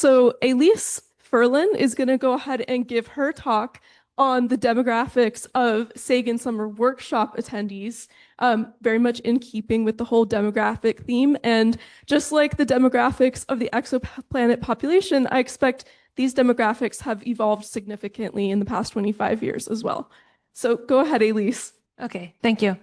So Elise Furlan is going to go ahead and give her talk on the demographics of Sagan Summer Workshop attendees, very much in keeping with the whole demographic theme. And just like the demographics of the exoplanet population, I expect these demographics have evolved significantly in the past 25 years as well. So go ahead, Elise. Okay, thank you.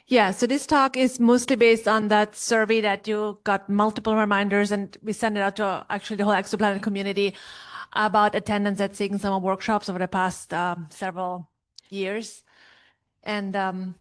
Yeah, so this talk is mostly based on that survey that you got multiple reminders, and we sent it out to actually the whole exoplanet community about attendance at Sagan Summer workshops over the past several years. And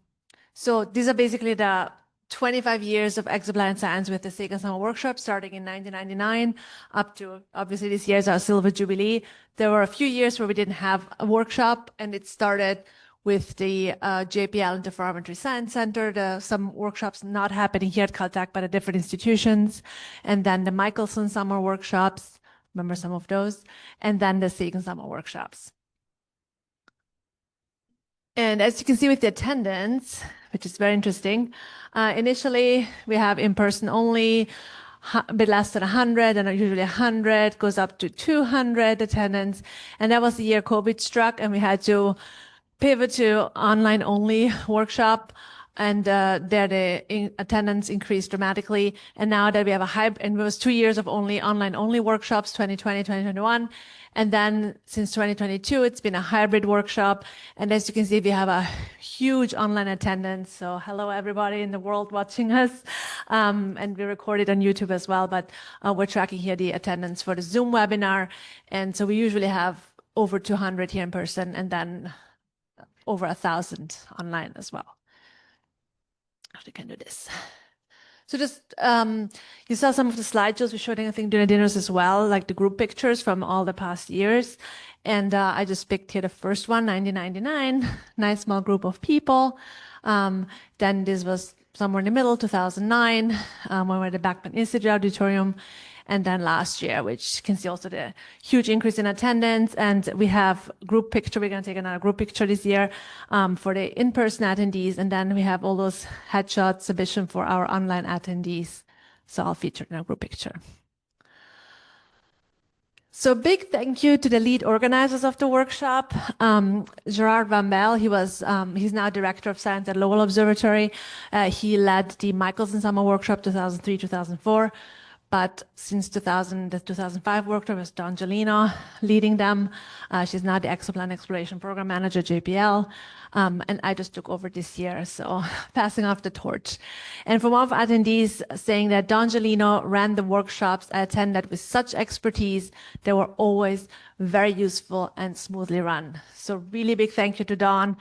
so these are basically the 25 years of exoplanet science with the Sagan Summer workshop, starting in 1999 up to, obviously, this year is our silver jubilee. There were a few years where we didn't have a workshop, and it started with the JPL Interferometry Science Center, some workshops not happening here at Caltech, but at different institutions. And then the Michelson Summer workshops, remember some of those, and then the Sagan Summer workshops. And as you can see with the attendance, which is very interesting, initially we have in-person only, a bit less than 100, and usually 100, goes up to 200 attendance. And that was the year COVID struck, and we had to pivot to online only workshop, and there the attendance increased dramatically. And now that we have a hybrid, and it was 2 years of only online only workshops, 2020, 2021. And then since 2022, it's been a hybrid workshop. And as you can see, we have a huge online attendance. So hello, everybody in the world watching us. And we record it on YouTube as well, but we're tracking here the attendance for the Zoom webinar. And so we usually have over 200 here in person, and then over 1,000 online as well. We can do this. So just, you saw some of the slideshows we showed, I think, during dinners as well, like the group pictures from all the past years. And I just picked here the first one, 1999, nice small group of people. Then this was somewhere in the middle, 2009, when we were at the Backman Institute Auditorium. And then last year, which you can see also the huge increase in attendance. And we have group picture. We're going to take another group picture this year for the in-person attendees. And then we have all those headshot submission for our online attendees. So I'll feature in a group picture. So big thank you to the lead organizers of the workshop. Gerard Van Bell, he's now Director of Science at Lowell Observatory. He led the Michelson Summer Workshop 2003, 2004. But since the 2005 workshop was Don Gelino leading them. She's now the Exoplanet Exploration Program Manager, JPL. And I just took over this year, so passing off the torch. And from one of our attendees saying that Don Gelino ran the workshops I attended with such expertise, they were always very useful and smoothly run. So really big thank you to Don.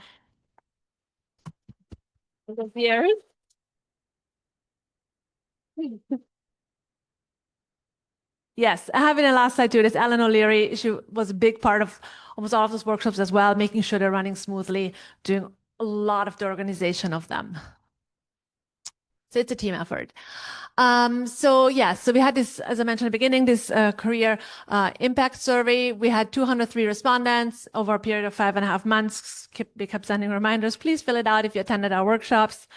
Yes, I have in the last slide too. This Ellen O'Leary. She was a big part of almost all of those workshops as well, making sure they're running smoothly, doing a lot of the organization of them. So it's a team effort. So we had this, as I mentioned at the beginning, this career impact survey. We had 203 respondents over a period of 5.5 months. They kept sending reminders. Please fill it out if you attended our workshops.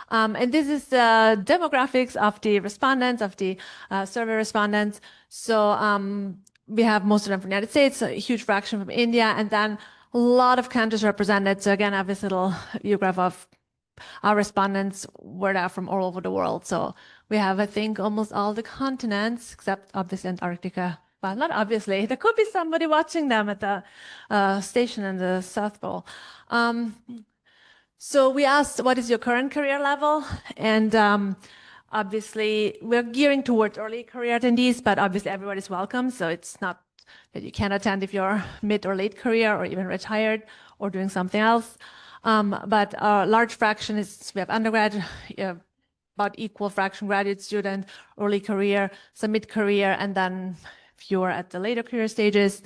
And this is the demographics of the respondents, of the survey respondents. So we have most of them from the United States, a huge fraction from India, and then a lot of countries represented. So again, I have this little view graph of our respondents were there from all over the world. So we have, I think, almost all the continents, except obviously Antarctica. Well, not obviously. There could be somebody watching them at the station in the South Pole. So we asked, what is your current career level? And obviously, we're gearing towards early career attendees, but obviously everybody's welcome. So it's not that you can't attend if you're mid or late career or even retired or doing something else. But a large fraction is, we have undergrad, about equal fraction graduate student, early career, some mid-career, and then fewer at the later career stages.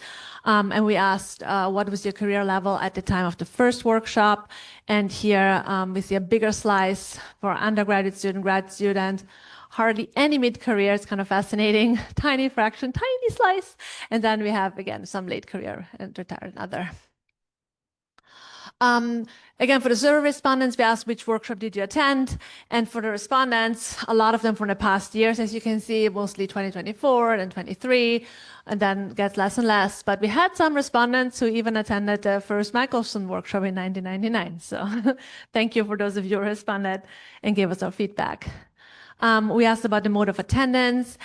And we asked, what was your career level at the time of the first workshop? And here we see a bigger slice for undergraduate student, grad student, hardly any mid-career. It's kind of fascinating. Tiny fraction, tiny slice. And then we have, again, some late career and retired and other. Again, for the survey respondents, we asked which workshop did you attend? And for the respondents, a lot of them from the past years, as you can see, mostly 2024 and 23, and then gets less and less. But we had some respondents who even attended the first Michelson workshop in 1999. So thank you for those of you who responded and gave us our feedback. We asked about the mode of attendance.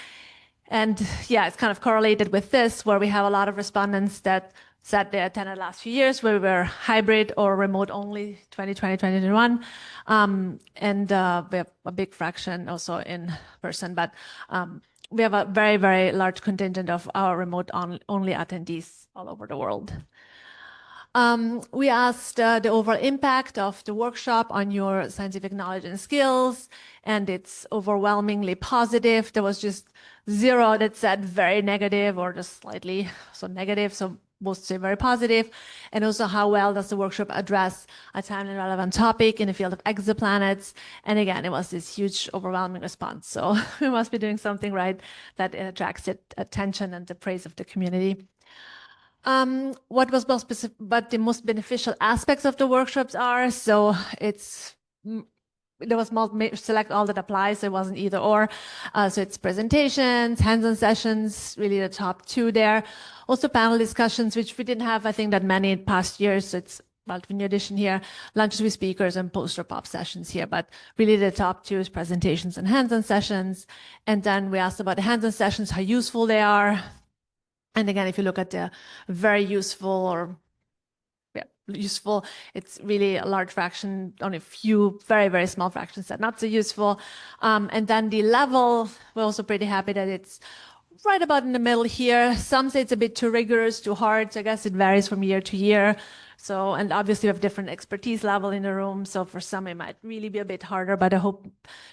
And yeah, it's kind of correlated with this, where we have a lot of respondents that said they attended the last few years, where we were hybrid or remote only, 2020, 2021. And we have a big fraction also in person, but we have a very, very large contingent of our remote only attendees all over the world. We asked the overall impact of the workshop on your scientific knowledge and skills, and it's overwhelmingly positive. There was just 0 that said very negative or just slightly so negative, so most say very positive. And also, how well does the workshop address a timely relevant topic in the field of exoplanets? And again, it was this huge overwhelming response. So we must be doing something right that attracts attention and the praise of the community. What was most specific, but the most beneficial aspects of the workshops are, so it's there was select all that applies, so it wasn't either or. So it's presentations, hands-on sessions, really the top 2 there. Also panel discussions, which we didn't have, I think, that many in past years. So it's a new addition here, lunches with speakers and poster pop sessions here, but really the top 2 is presentations and hands-on sessions. And then we asked about the hands-on sessions, how useful they are. And again, if you look at the very useful or useful, it's really a large fraction, only a few very, very small fractions that are not so useful. And then the level, we're also pretty happy that it's right about in the middle here. Some say it's a bit too rigorous, too hard. So I guess it varies from year to year. So, and obviously we have different expertise level in the room. So for some, it might really be a bit harder, but I hope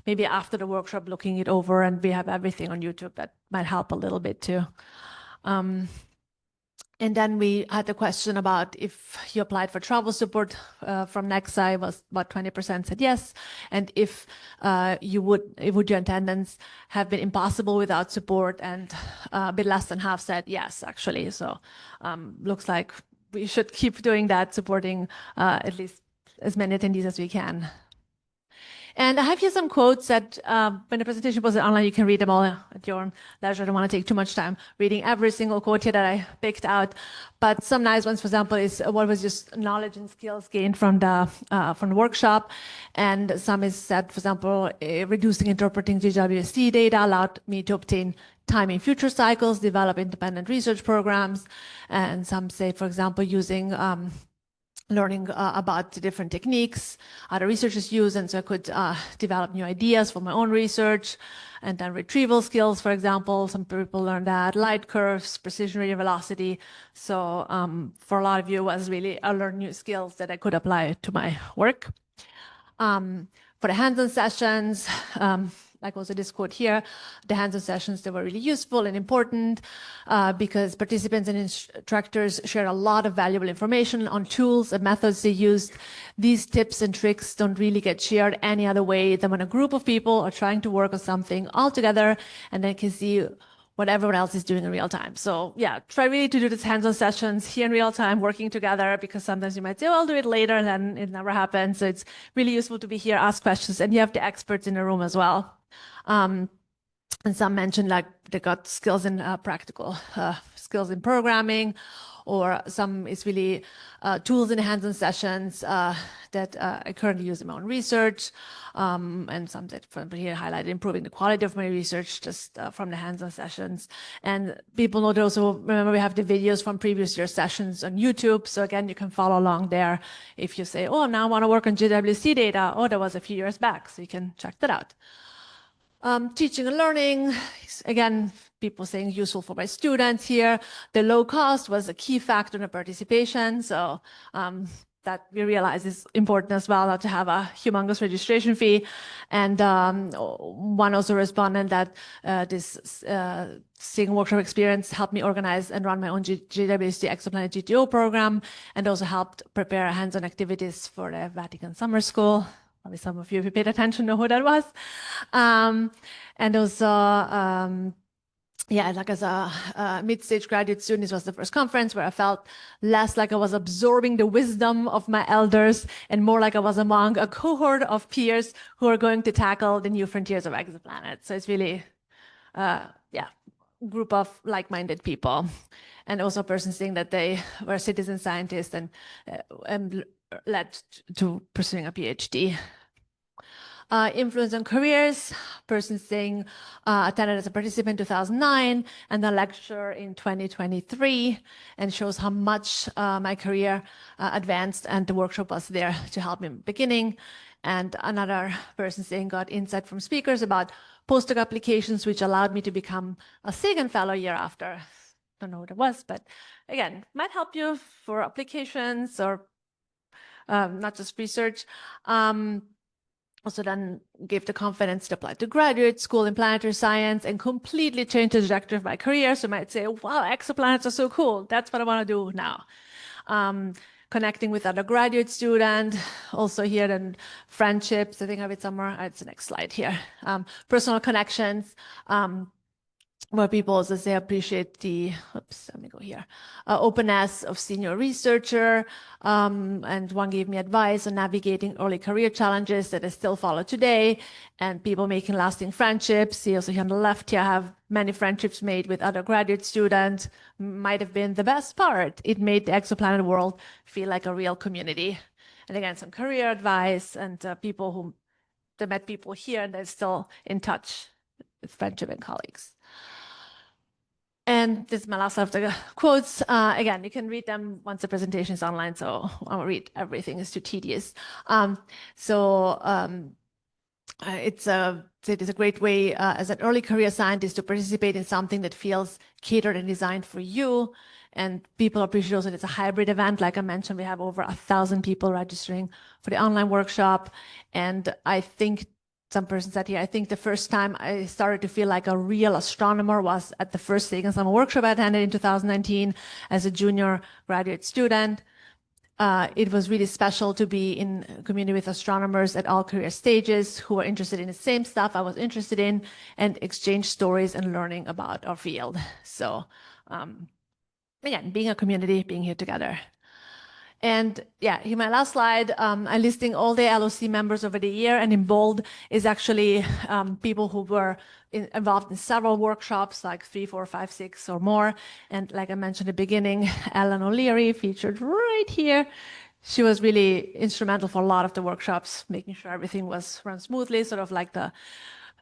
maybe after the workshop, looking it over and we have everything on YouTube, that might help a little bit too. And then we had the question about if you applied for travel support from NExScI, was about 20% said yes. And if would your attendance have been impossible without support? And a bit less than half said yes, actually. So looks like we should keep doing that, supporting at least as many attendees as we can. And I have here some quotes that when the presentation was online, you can read them all at your own leisure. I don't want to take too much time reading every single quote here that I picked out. But some nice ones, for example, is what was just knowledge and skills gained from the workshop. And some is said, for example, reducing interpreting GWST data allowed me to obtain time in future cycles, develop independent research programs. And some say, for example, using learning about the different techniques other researchers use, and so I could develop new ideas for my own research. And then retrieval skills, for example, some people learn that, light curves, precision radio velocity. So for a lot of you, it was really, I learned new skills that I could apply to my work. For the hands-on sessions, like also this quote here, the hands-on sessions, they were really useful and important because participants and instructors shared a lot of valuable information on tools and methods they used. These tips and tricks don't really get shared any other way than when a group of people are trying to work on something all together and then can see what everyone else is doing in real time. So yeah, try really to do these hands-on sessions here in real time, working together, because sometimes you might say, well, I'll do it later, and then it never happens. So it's really useful to be here, ask questions, and you have the experts in the room as well. And some mentioned like they got skills in practical skills in programming, or some is really tools in the hands-on sessions that I currently use in my own research, and some that from here highlighted improving the quality of my research just from the hands-on sessions. And people note also, remember, we have the videos from previous year sessions on YouTube. So again, you can follow along there if you say, oh, now I want to work on GWC data. Oh, that was a few years back. So you can check that out. Teaching and learning, again, people saying useful for my students here. The low cost was a key factor in the participation. So that we realize is important as well, not to have a humongous registration fee. And one also responded that this Sagan workshop experience helped me organize and run my own GWST exoplanet GTO program, and also helped prepare hands-on activities for the Vatican Summer School. Probably some of you, if you paid attention, know who that was. And also yeah, like as a mid-stage graduate student, this was the first conference where I felt less like I was absorbing the wisdom of my elders and more like I was among a cohort of peers who are going to tackle the new frontiers of exoplanets. So it's really, yeah, group of like-minded people. And also a person saying that they were citizen scientists and led to pursuing a PhD. Influence on careers, person saying attended as a participant in 2009 and a lecture in 2023, and shows how much my career advanced, and the workshop was there to help me in the beginning. And another person saying got insight from speakers about postdoc applications, which allowed me to become a Sagan Fellow year after. Don't know what it was, but again, might help you for applications or not just research. Also then gave the confidence to apply to graduate school in planetary science and completely changed the trajectory of my career. So you might say, wow, exoplanets are so cool. That's what I want to do now. Connecting with other graduate students, also here then friendships. I think I have it somewhere. It's the next slide here. Personal connections. Where people also say appreciate the, oops, let me go here, openness of senior researcher. And one gave me advice on navigating early career challenges that I still follow today, and people making lasting friendships. See also here on the left here, I have many friendships made with other graduate students. Might have been the best part. It made the exoplanet world feel like a real community. And again, some career advice and people who, they met people here and they're still in touch with friendship and colleagues. And this is my last of the quotes. Again, you can read them once the presentation is online, so I won't read everything, it's too tedious. It is a great way as an early career scientist to participate in something that feels catered and designed for you. And people appreciate also that it's a hybrid event. Like I mentioned, we have over 1,000 people registering for the online workshop. And I think some person said here, I think the first time I started to feel like a real astronomer was at the first Sagan Summer Workshop I attended in 2019 as a junior graduate student. It was really special to be in a community with astronomers at all career stages who are interested in the same stuff I was interested in, and exchange stories and learning about our field. So again, being a community, being here together. And yeah, here my last slide, I'm listing all the LOC members over the year, and in bold is actually people who were involved in several workshops, like 3, 4, 5, 6 or more. And like I mentioned at the beginning, Ellen O'Leary featured right here. She was really instrumental for a lot of the workshops, making sure everything was run smoothly, sort of like the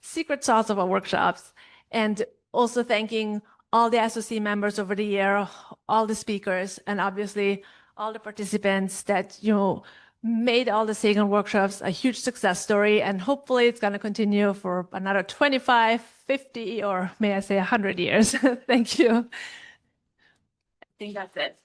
secret sauce of our workshops. And also thanking all the SOC members over the year, all the speakers, and obviously all the participants that, you know, made all the Sagan workshops a huge success story. And hopefully it's going to continue for another 25, 50, or may I say 100 years. Thank you. I think that's it.